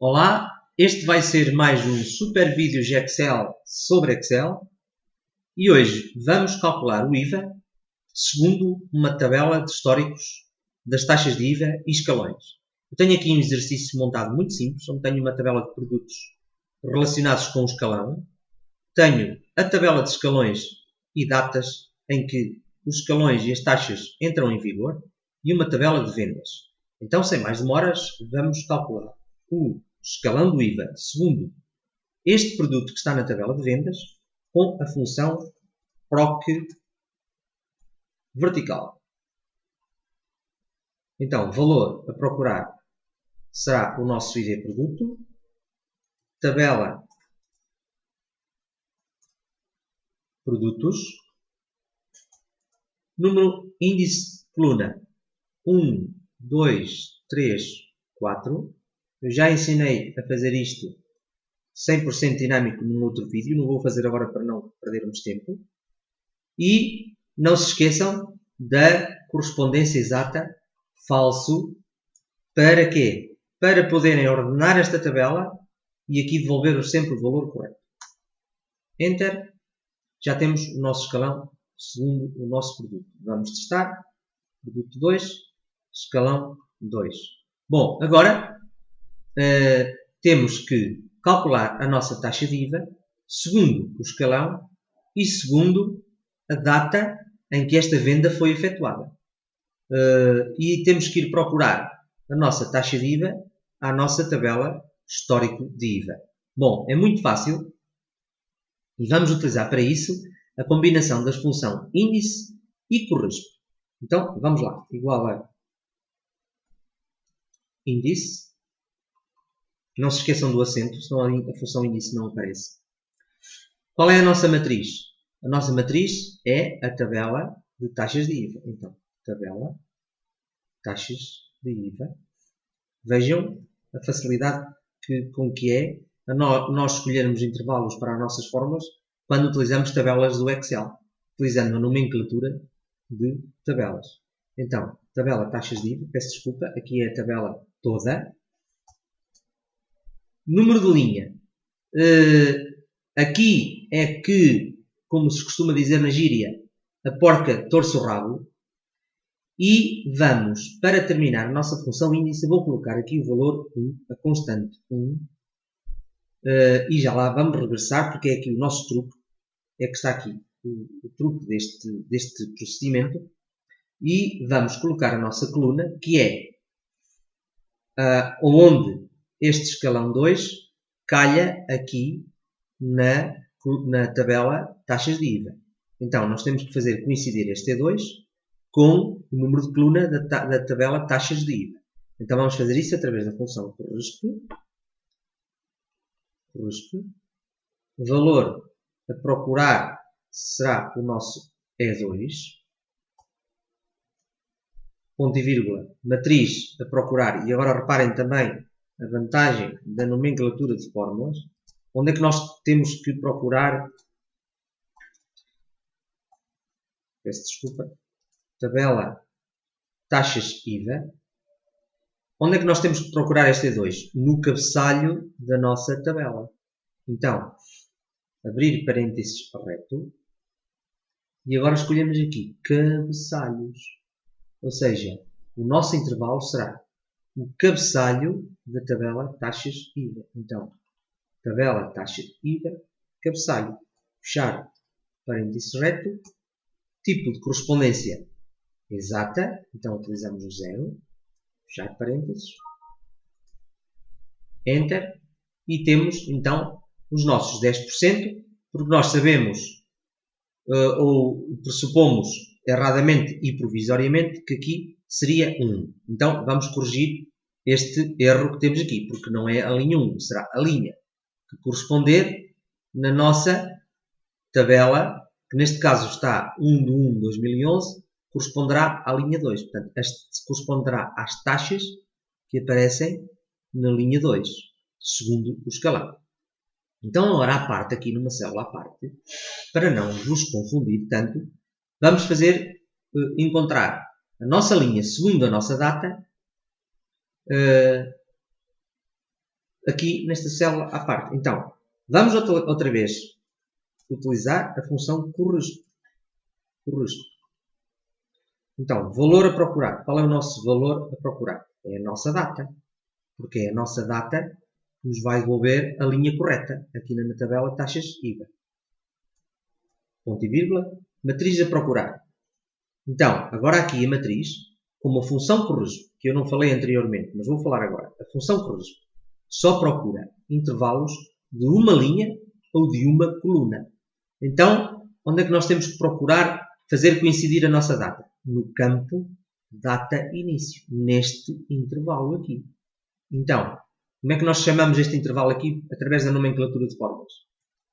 Olá, este vai ser mais um super vídeo de Excel sobre Excel e hoje vamos calcular o IVA segundo uma tabela de históricos das taxas de IVA e escalões. Eu tenho aqui um exercício montado muito simples, onde tenho uma tabela de produtos relacionados com o escalão, tenho a tabela de escalões e datas em que os escalões e as taxas entram em vigor e uma tabela de vendas. Então, sem mais demoras, vamos calcular o escalão do IVA segundo este produto que está na tabela de vendas com a função PROC vertical. Então, o valor a procurar será o nosso ID produto, tabela produtos, número índice coluna 1, 2, 3, 4. Eu já ensinei a fazer isto 100% dinâmico num outro vídeo, não vou fazer agora para não perdermos tempo. E não se esqueçam da correspondência exata falso. Para quê? Para poderem ordenar esta tabela e aqui devolver sempre o valor correto. Enter. Já temos o nosso escalão segundo o nosso produto. Vamos testar. Produto 2, escalão 2. Bom, agora temos que calcular a nossa taxa de IVA segundo o escalão e segundo a data em que esta venda foi efetuada. E temos que ir procurar a nossa taxa de IVA à nossa tabela histórico de IVA. Bom, é muito fácil e vamos utilizar para isso a combinação das funções índice e corresp. Então, vamos lá. Igual a índice. Não se esqueçam do acento, senão a função índice não aparece. Qual é a nossa matriz? A nossa matriz é a tabela de taxas de IVA. Então, tabela, taxas de IVA. Vejam a facilidade com que é nós escolhermos intervalos para as nossas fórmulas quando utilizamos tabelas do Excel, utilizando a nomenclatura de tabelas. Então, tabela taxas de IVA, peço desculpa, aqui é a tabela toda. Número de linha. Aqui é que, como se costuma dizer na gíria, a porca torce o rabo. E vamos, para terminar a nossa função índice, vou colocar aqui o valor 1, a constante 1. E já lá vamos regressar, porque é aqui o nosso truque, é que está aqui o truque deste procedimento. E vamos colocar a nossa coluna, que é onde este escalão 2 calha aqui na tabela taxas de IVA. Então, nós temos que fazer coincidir este T2 com o número de coluna da tabela taxas de IVA. Então, vamos fazer isso através da função corresp. O valor a procurar será o nosso E2. Ponto e vírgula, matriz a procurar. E agora reparem também a vantagem da nomenclatura de fórmulas. Onde é que nós temos que procurar? Peço desculpa. Tabela taxas IVA. Onde é que nós temos que procurar este E2? No cabeçalho da nossa tabela. Então, abrir parênteses reto. E agora escolhemos aqui cabeçalhos. Ou seja, o nosso intervalo será o cabeçalho da tabela taxas IVA. Então, tabela taxas IVA, cabeçalho. Fechar parênteses reto. Tipo de correspondência exata. Então, utilizamos o 0. Fechar parênteses. Enter. E temos, então, os nossos 10%, porque nós sabemos ou pressupomos erradamente e provisoriamente que aqui seria 1. Então, vamos corrigir este erro que temos aqui, porque não é a linha 1, será a linha que corresponder na nossa tabela, que neste caso está 1 de 1 de 2011, corresponderá à linha 2. Portanto, corresponderá às taxas que aparecem na linha 2, segundo o escalão. Então, agora à parte, aqui numa célula à parte, para não vos confundir tanto, vamos encontrar a nossa linha segundo a nossa data aqui nesta célula à parte. Então, vamos outra vez utilizar a função corresponde. Então, valor a procurar. Qual é o nosso valor a procurar? É a nossa data. Porque é a nossa data que nos vai devolver a linha correta aqui na tabela taxas IVA. Ponto e vírgula. Matriz a procurar. Então, agora aqui a matriz, como a função corresponde, que eu não falei anteriormente, mas vou falar agora. A função corresponde só procura intervalos de uma linha ou de uma coluna. Então, onde é que nós temos que procurar fazer coincidir a nossa data? No campo data início, neste intervalo aqui. Então, como é que nós chamamos este intervalo aqui? Através da nomenclatura de fórmulas.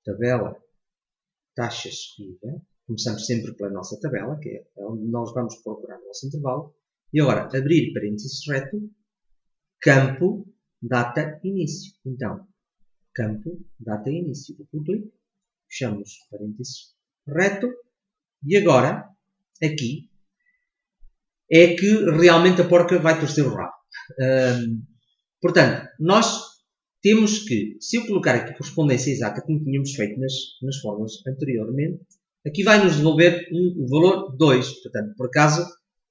Tabela taxas IVA. Começamos sempre pela nossa tabela, que é onde nós vamos procurar o nosso intervalo. E agora, abrir parênteses reto, campo data início. Então, campo data início. Duplo clique, fechamos parênteses reto. E agora, aqui, é que realmente a porca vai torcer o rabo. Portanto, nós temos que, se eu colocar aqui a correspondência exata como tínhamos feito nas fórmulas anteriormente, aqui vai nos devolver o valor 2. Portanto, por acaso,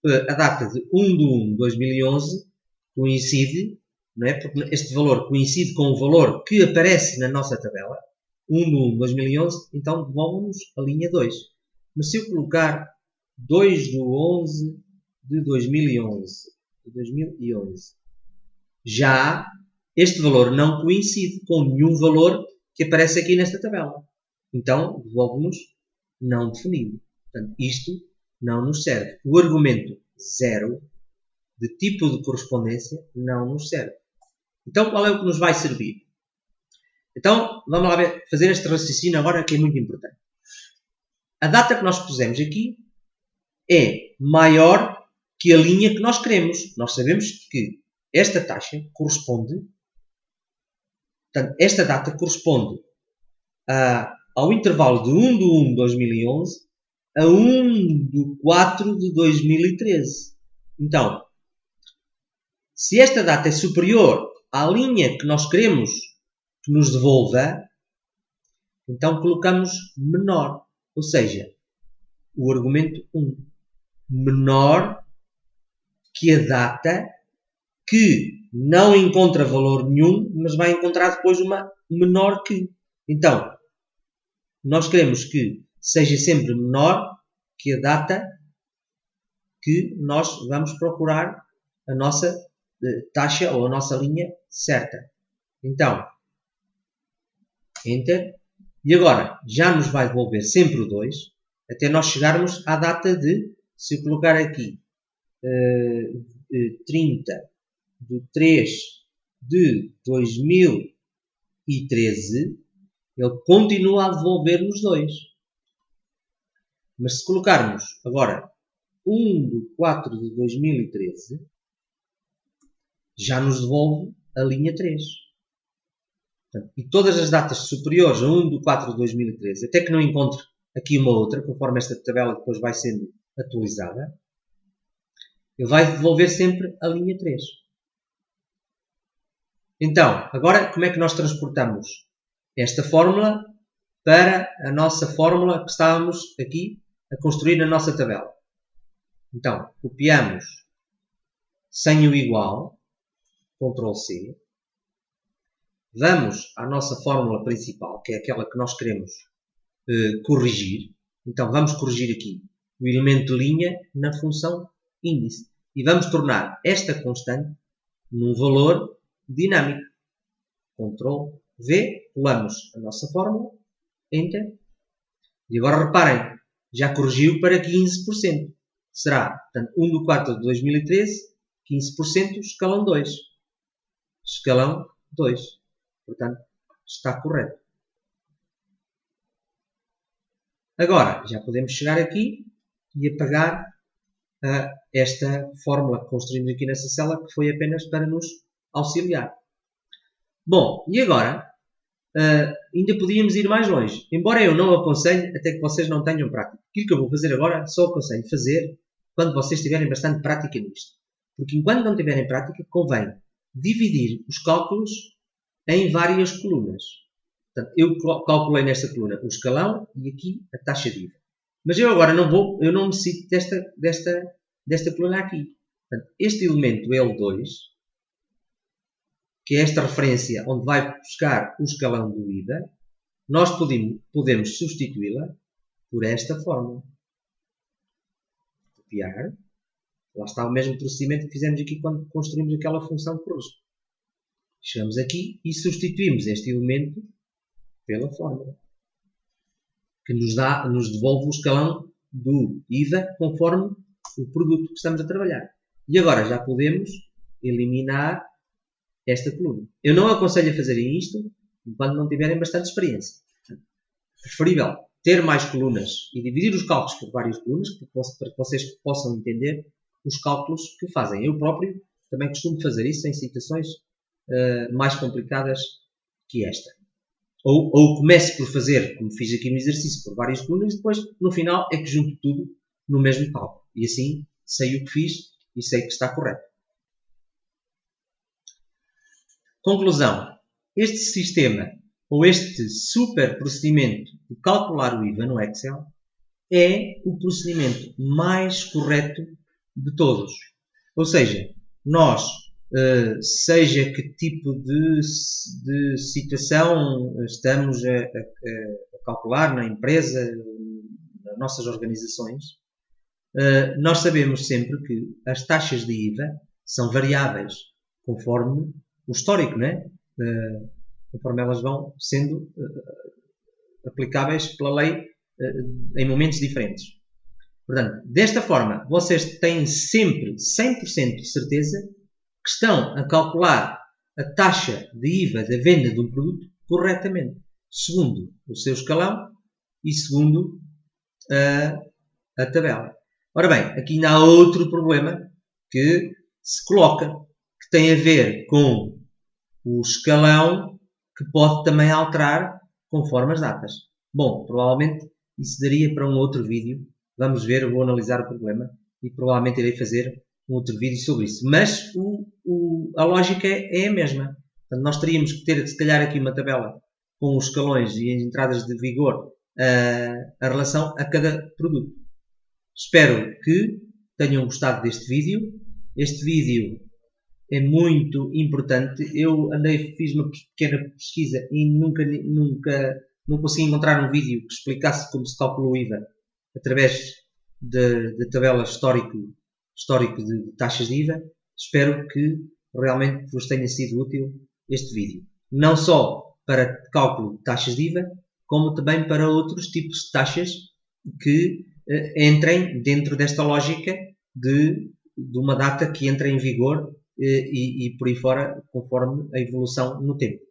a data de 1/1/2011 coincide, não é? Porque este valor coincide com o valor que aparece na nossa tabela, 1/1/2011, então devolve-nos a linha 2. Mas se eu colocar 2/11/2011, já este valor não coincide com nenhum valor que aparece aqui nesta tabela. Então, devolve-nos não definido. Portanto, isto não nos serve. O argumento 0 de tipo de correspondência não nos serve. Então, qual é o que nos vai servir? Então, vamos lá ver, fazer este raciocínio agora que é muito importante. A data que nós pusemos aqui é maior que a linha que nós queremos. Nós sabemos que esta taxa corresponde, portanto, esta data corresponde ao intervalo de 1/1/2011 a 1/4/2013. Então, se esta data é superior à linha que nós queremos que nos devolva, então colocamos menor. Ou seja, o argumento 1. Menor que a data que não encontra valor nenhum, mas vai encontrar depois uma menor que. Então, nós queremos que seja sempre menor que a data que nós vamos procurar a nossa taxa ou a nossa linha certa. Então, Enter. E agora, já nos vai devolver sempre o 2, até nós chegarmos à data de, se eu colocar aqui, 30/3/2013, ele continua a devolver-nos 2. Mas se colocarmos agora 1/4/2013, já nos devolve a linha 3. Portanto, e todas as datas superiores a 1/4/2013, até que não encontre aqui uma outra, conforme esta tabela depois vai sendo atualizada, ele vai devolver sempre a linha 3. Então, agora como é que nós transportamos esta fórmula para a nossa fórmula que estávamos aqui a construir na nossa tabela? Então, copiamos sem o igual, Ctrl C, vamos à nossa fórmula principal, que é aquela que nós queremos corrigir. Então, vamos corrigir aqui o elemento de linha na função índice. E vamos tornar esta constante num valor dinâmico. Ctrl V, pulamos a nossa fórmula, Enter. E agora reparem, já corrigiu para 15%. Será, portanto, 1/4/2013, 15%, escalão 2. Escalão 2. Portanto, está correto. Agora, já podemos chegar aqui e apagar esta fórmula que construímos aqui nessa célula, que foi apenas para nos auxiliar. Bom, e agora, ainda podíamos ir mais longe. Embora eu não aconselhe até que vocês não tenham prática. Aquilo que eu vou fazer agora, só aconselho fazer quando vocês tiverem bastante prática nisto. Porque enquanto não tiverem prática, convém dividir os cálculos em várias colunas. Portanto, eu calculei nesta coluna o escalão e aqui a taxa de IVA. Mas eu agora eu não necessito desta coluna aqui. Portanto, este elemento L2, que é esta referência onde vai buscar o escalão do IVA, nós podemos substituí-la por esta fórmula. Copiar. Lá está o mesmo procedimento que fizemos aqui quando construímos aquela função por risco. Chegamos aqui e substituímos este elemento pela fórmula, que nos devolve o escalão do IVA conforme o produto que estamos a trabalhar. E agora já podemos eliminar esta coluna. Eu não aconselho a fazerem isto enquanto não tiverem bastante experiência. É preferível ter mais colunas e dividir os cálculos por várias colunas para que vocês possam entender os cálculos que fazem. Eu próprio também costumo fazer isso em situações mais complicadas que esta. Ou começo por fazer, como fiz aqui no exercício, por várias colunas e depois, no final, é que junto tudo no mesmo cálculo. E assim sei o que fiz e sei que está correto. Conclusão. Este sistema, ou este super procedimento de calcular o IVA no Excel, é o procedimento mais correto de todos. Ou seja, nós, seja que tipo de situação estamos a calcular na empresa, nas nossas organizações, nós sabemos sempre que as taxas de IVA são variáveis conforme o histórico, não é? Conforme elas vão sendo aplicáveis pela lei em momentos diferentes. Portanto, desta forma, vocês têm sempre 100% de certeza que estão a calcular a taxa de IVA da venda de um produto corretamente, segundo o seu escalão e segundo a tabela. Ora bem, aqui ainda há outro problema que se coloca, que tem a ver com o escalão, que pode também alterar conforme as datas. Bom, provavelmente isso daria para um outro vídeo. Vamos ver, eu vou analisar o problema e provavelmente irei fazer um outro vídeo sobre isso. Mas a lógica é a mesma. Portanto, nós teríamos que ter, se calhar, aqui uma tabela com os escalões e as entradas de vigor a relação a cada produto. Espero que tenham gostado deste vídeo. Este vídeo é muito importante. Eu fiz uma pequena pesquisa e nunca não consegui encontrar um vídeo que explicasse como se calcula o IVA através da tabela histórico de taxas de IVA. Espero que realmente vos tenha sido útil este vídeo. Não só para cálculo de taxas de IVA, como também para outros tipos de taxas que entrem dentro desta lógica de uma data que entra em vigor e por aí fora, conforme a evolução no tempo.